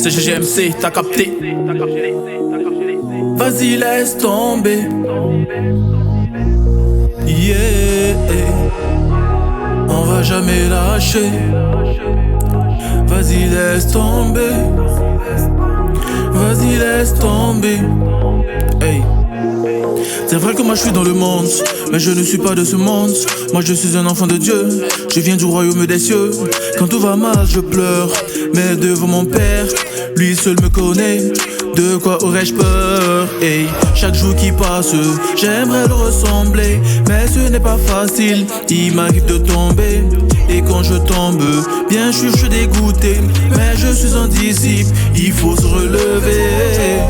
C'est GGMC, t'as capté. Vas-y, laisse tomber. Yeah, on va jamais lâcher. Vas-y, laisse tomber. Vas-y, laisse tomber. Hey. C'est vrai que moi je suis dans le monde, mais je ne suis pas de ce monde. Moi je suis un enfant de Dieu, je viens du royaume des cieux. Quand tout va mal je pleure, mais devant mon père, lui seul me connaît. De quoi aurais-je peur? Hey, chaque jour qui passe, j'aimerais le ressembler, mais ce n'est pas facile, il m'arrive de tomber. Et quand je tombe, bien sûr je suis dégoûté, mais je suis un disciple, il faut se relever.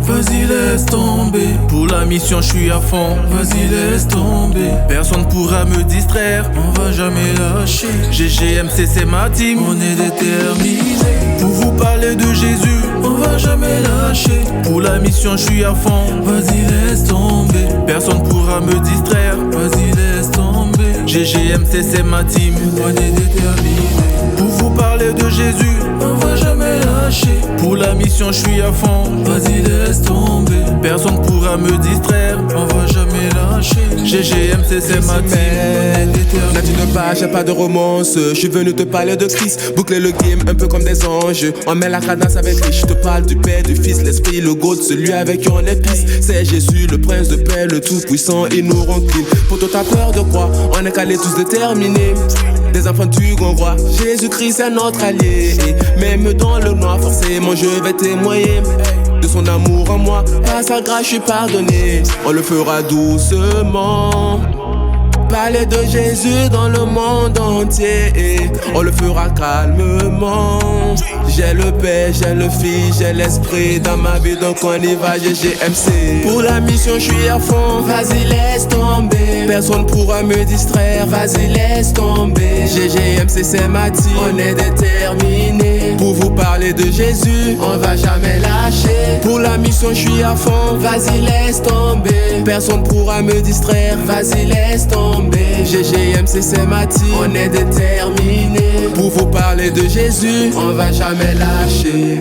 Vas-y laisse tomber, pour la mission je suis à fond. Vas-y laisse tomber, personne pourra me distraire, on va jamais lâcher. GGMC c'est ma team, on est déterminé. Pour vous parler de Jésus, on va jamais lâcher. Pour la mission je suis à fond. Vas-y laisse tomber, personne pourra me distraire. Vas-y laisse tomber, GGMC c'est ma team, on est déterminé. Pour vous parler de Jésus, on va jamais lâcher. Pour la mission je suis à fond. Vas-y laisse tomber, personne pourra me distraire, on va jamais lâcher. GGMC c'est ma team. N'a tu ne pas, j'ai pas de romance. Je suis venu te parler de Christ, boucler le game un peu comme des anges. On met la cadence avec lui, je te parle du Père, du Fils, l'Esprit, le GOAT, celui avec qui on est pisse. C'est Jésus, le Prince de paix, le Tout-Puissant, il nous rend clean. Pour toi t'as peur de quoi? On est calés tous déterminés. Des enfants du grand roi, Jésus-Christ est notre allié. Même dans le noir, forcément je vais témoigner de son amour en moi. Par sa grâce je suis pardonné, on le fera doucement. Parler de Jésus dans le monde entier, on le fera calmement. J'ai le Père, j'ai le Fils, j'ai l'Esprit dans ma vie, donc on y va, GGMC. Pour la mission je suis à fond, vas-y laisse tomber. Personne pourra me distraire, vas-y laisse tomber. GGMC c'est ma team, on est déterminé. Pour vous parler de Jésus, on va jamais lâcher. Pour la mission je suis à fond, vas-y laisse tomber. Personne pourra me distraire, vas-y laisse tomber. GGMC c'est ma team, on est déterminé. Pour vous parler de Jésus, on va jamais lâcher.